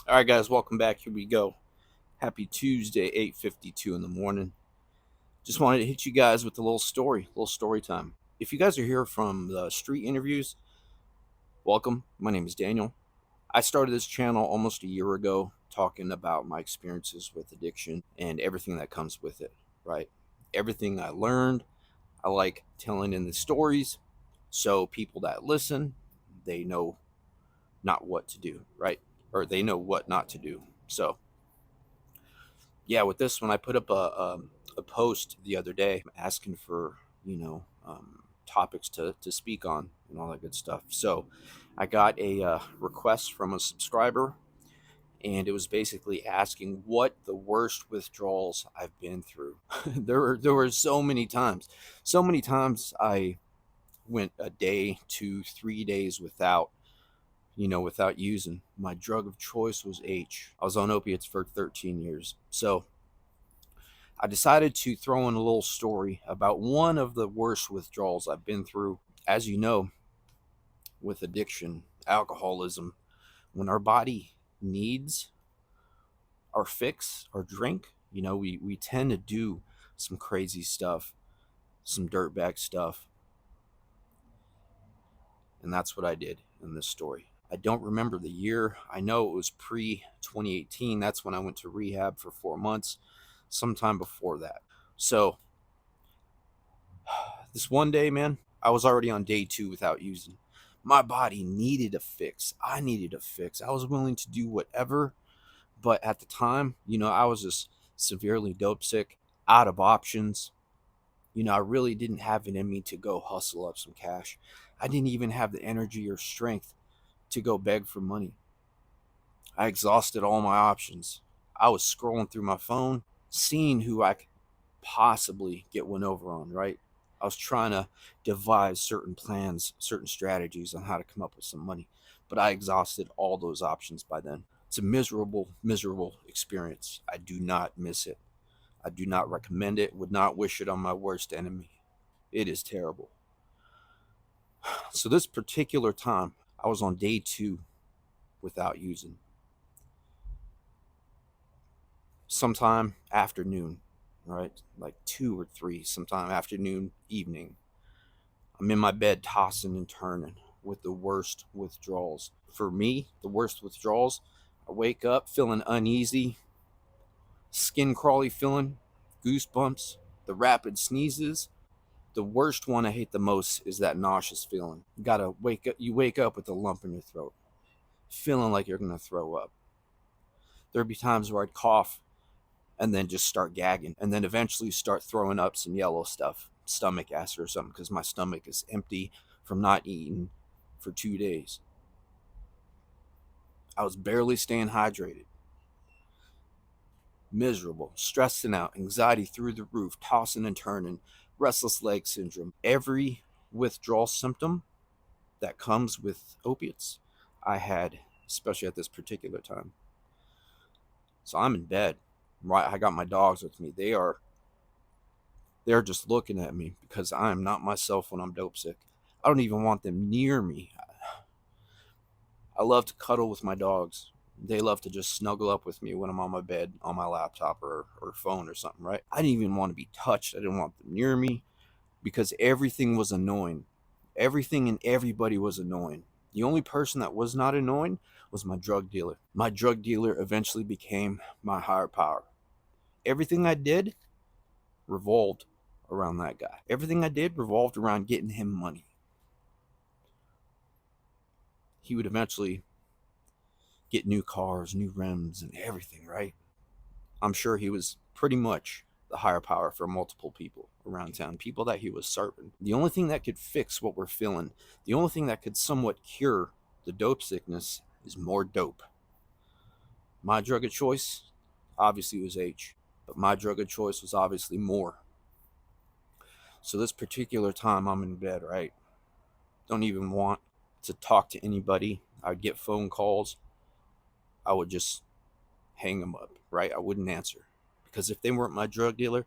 All right, guys, welcome back. Here we go. Happy Tuesday, 8:52 in the morning. Just wanted to hit you guys with a little story time. If you guys are here from the street interviews, welcome. My name is Daniel. I started this channel almost a year ago talking about my experiences with addiction and everything that comes with it, right? Everything I learned, I like telling in the stories so people that listen, they know not what to do, right? Or they know what not to do. So, yeah, with this one, I put up a post the other day asking for topics to speak on and all that good stuff. So I got a request from a subscriber, and it was basically asking what the worst withdrawals I've been through. There were so many times I went a day to 3 days without using. My drug of choice was H. I was on opiates for 13 years. So I decided to throw in a little story about one of the worst withdrawals I've been through. As you know, with addiction, alcoholism, when our body needs our fix, our drink, we tend to do some crazy stuff, some dirtbag stuff. And that's what I did in this story. I don't remember the year. I know it was pre 2018. That's when I went to rehab for 4 months, sometime before that. So this one day, man, I was already on day 2 without using. My body needed a fix. I needed a fix. I was willing to do whatever, but at the time, I was just severely dope sick, out of options. I really didn't have it in me to go hustle up some cash. I didn't even have the energy or strength to go beg for money. I exhausted all my options. I was scrolling through my phone, seeing who I could possibly get one over on, right? I was trying to devise certain plans, certain strategies on how to come up with some money, but I exhausted all those options by then. It's a miserable, miserable experience. I do not miss it. I do not recommend it, would not wish it on my worst enemy. It is terrible. So, this particular time, I was on day 2 without using. Sometime afternoon, right? Like 2 or 3, sometime afternoon, evening. I'm in my bed tossing and turning with the worst withdrawals. For me, the worst withdrawals, I wake up feeling uneasy, skin crawly feeling, goosebumps, the rapid sneezes. The worst one I hate the most is that nauseous feeling. You wake up with a lump in your throat, feeling like you're gonna throw up. There'd be times where I'd cough and then just start gagging, and then eventually start throwing up some yellow stuff, stomach acid or something, because my stomach is empty from not eating for 2 days. I was barely staying hydrated, miserable, stressing out, anxiety through the roof, tossing and turning, restless leg syndrome. Every withdrawal symptom that comes with opiates, I had, especially at this particular time. So I'm in bed. Right, I got my dogs with me. They're just looking at me because I am not myself when I'm dope sick. I don't even want them near me. I love to cuddle with my dogs. They love to just snuggle up with me when I'm on my bed, on my laptop or phone or something, right? I didn't even want to be touched. I didn't want them near me because everything was annoying. Everything and everybody was annoying. The only person that was not annoying was my drug dealer. My drug dealer eventually became my higher power. Everything I did revolved around that guy. Everything I did revolved around getting him money. He would eventually get new cars, new rims, and everything, right? I'm sure he was pretty much the higher power for multiple people around town, people that he was serving. The only thing that could fix what we're feeling, the only thing that could somewhat cure the dope sickness is more dope. My drug of choice obviously was H, but my drug of choice was obviously more. So this particular time I'm in bed, right? Don't even want to talk to anybody. I'd get phone calls. I would just hang them up, right? I wouldn't answer because if they weren't my drug dealer,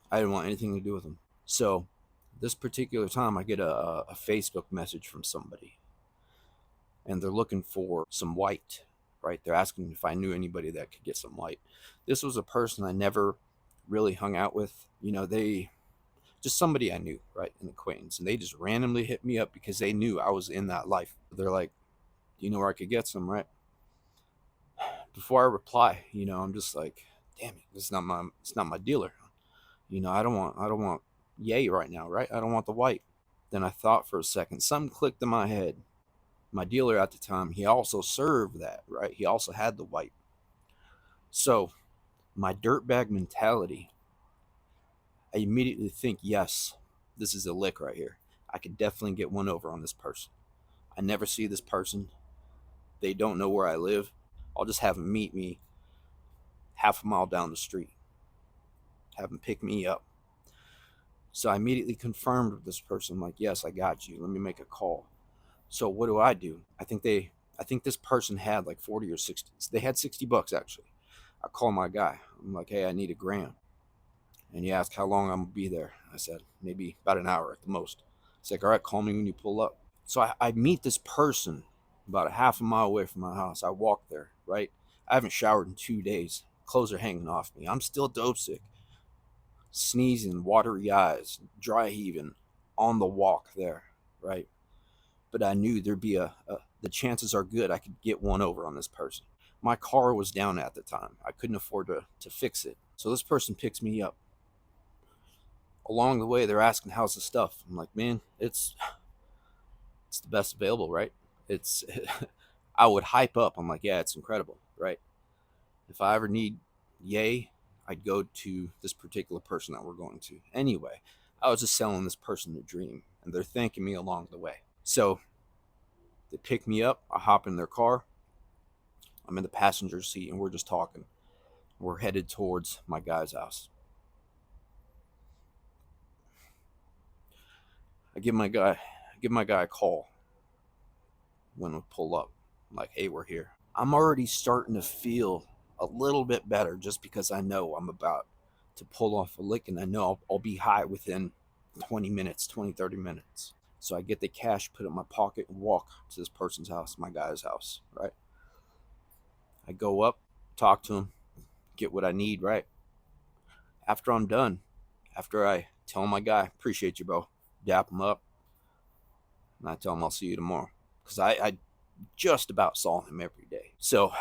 I didn't want anything to do with them. So this particular time, I get a Facebook message from somebody, and they're looking for some white. right? They're asking if I knew anybody that could get some light. This was a person I never really hung out with. They just somebody I knew, right? An acquaintance. And they just randomly hit me up because they knew I was in that life. They're like, you know where I could get some, right? Before I reply, I'm just like, damn it, it's not my dealer. I don't want yay right now, right? I don't want the white. Then I thought for a second, something clicked in my head. My dealer at the time, he also served that, right? He also had the white. So my dirtbag mentality, I immediately think, yes, this is a lick right here. I could definitely get one over on this person. I never see this person. They don't know where I live. I'll just have them meet me half a mile down the street, have them pick me up. So I immediately confirmed with this person, like, yes, I got you. Let me make a call. So what do? I think this person had like 40 or 60. They had $60 actually. I call my guy. I'm like, hey, I need a gram. And he asked how long I'm gonna be there. I said, maybe about an hour at the most. He's like, all right, call me when you pull up. So I meet this person about a half a mile away from my house. I walk there, right? I haven't showered in 2 days. Clothes are hanging off me. I'm still dope sick. Sneezing, watery eyes, dry heaving on the walk there, right? But I knew there'd be the chances are good I could get one over on this person. My car was down at the time. I couldn't afford to fix it. So this person picks me up. Along the way, they're asking, how's the stuff? I'm like, man, it's the best available, right? It's I would hype up. I'm like, yeah, it's incredible, right? If I ever need yay, I'd go to this particular person that we're going to. Anyway, I was just selling this person the dream, and they're thanking me along the way. So they pick me up. I hop in their car. I'm in the passenger seat, and we're just talking. We're headed towards my guy's house. I give my guy a call when we pull up. I'm like, hey, we're here. I'm already starting to feel a little bit better just because I know I'm about to pull off a lick, and I know I'll be high within 20 minutes, 20, 30 minutes. So I get the cash, put it in my pocket, and walk to this person's house, my guy's house, right? I go up, talk to him, get what I need, right? After I'm done, after I tell my guy, appreciate you, bro, dap him up, and I tell him I'll see you tomorrow. Because I just about saw him every day. So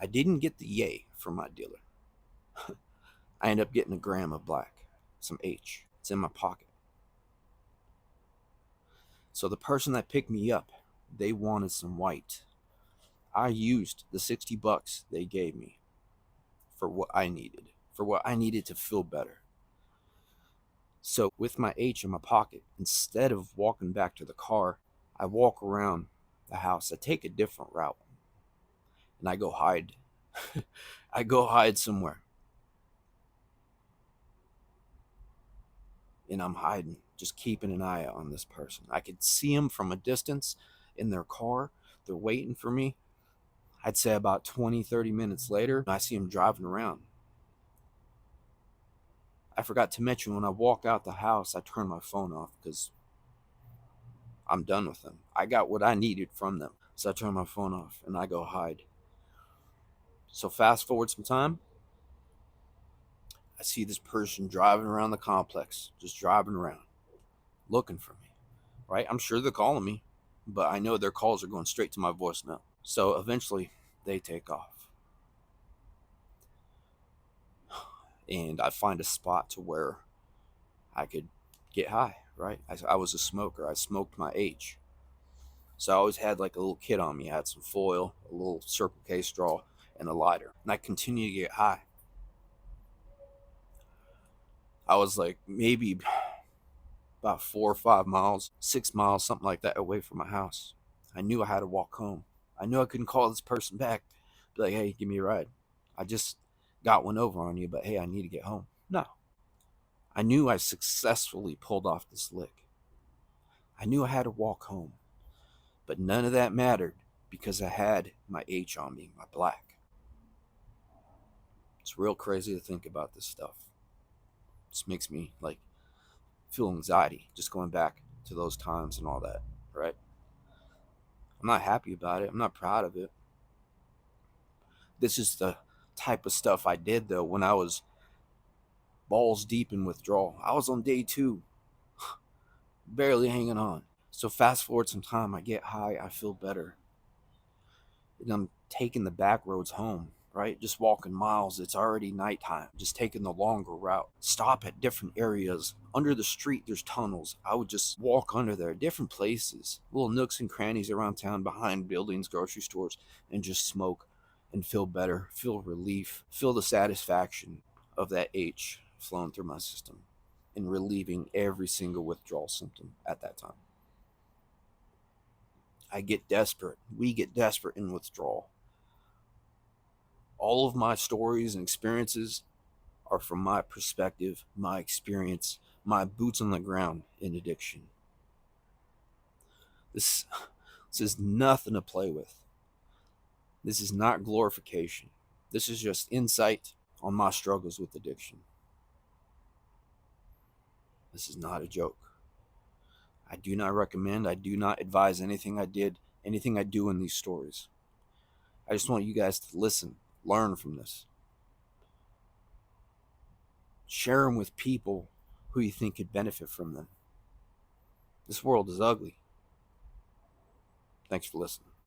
I didn't get the yay from my dealer. I end up getting a gram of black, some H. It's in my pocket. So the person that picked me up, they wanted some white. I used the $60 they gave me for what I needed to feel better. So with my H in my pocket, instead of walking back to the car, I walk around the house. I take a different route, and I go hide. I go hide somewhere. And I'm hiding, just keeping an eye out on this person. I could see them from a distance in their car. They're waiting for me. I'd say about 20, 30 minutes later, I see them driving around. I forgot to mention, when I walk out the house, I turn my phone off because I'm done with them. I got what I needed from them. So I turn my phone off and I go hide. So fast forward some time, I see this person driving around the complex, just driving around, looking for me, right? I'm sure they're calling me, but I know their calls are going straight to my voicemail. So eventually they take off. And I find a spot to where I could get high, right? I was a smoker. I smoked my H. So I always had like a little kit on me. I had some foil, a little Circle K straw, and a lighter. And I continued to get high. I was like maybe about 4 or 5 miles, 6 miles, something like that away from my house. I knew I had to walk home. I knew I couldn't call this person back, be like, hey, give me a ride. I just got one over on you, but hey, I need to get home. No. I knew I successfully pulled off this lick. I knew I had to walk home, but none of that mattered because I had my H on me, my black. It's real crazy to think about this stuff. It just makes me like feel anxiety just going back to those times and all that, right? I'm not happy about it. I'm not proud of it. This is the type of stuff I did, though, when I was balls deep in withdrawal. I was on day 2, barely hanging on. So fast forward some time, I get high, I feel better. And I'm taking the back roads home, right? Just walking miles. It's already nighttime. Just taking the longer route. Stop at different areas. Under the street, there's tunnels. I would just walk under there, different places, little nooks and crannies around town, behind buildings, grocery stores, and just smoke and feel better, feel relief, feel the satisfaction of that H flowing through my system and relieving every single withdrawal symptom at that time. I get desperate. We get desperate in withdrawal. All of my stories and experiences are from my perspective, my experience, my boots on the ground in addiction. This, this is nothing to play with. This is not glorification. This is just insight on my struggles with addiction. This is not a joke. I do not recommend, I do not advise anything I do in these stories. I just want you guys to listen, learn from this. Share them with people who you think could benefit from them. This world is ugly. Thanks for listening.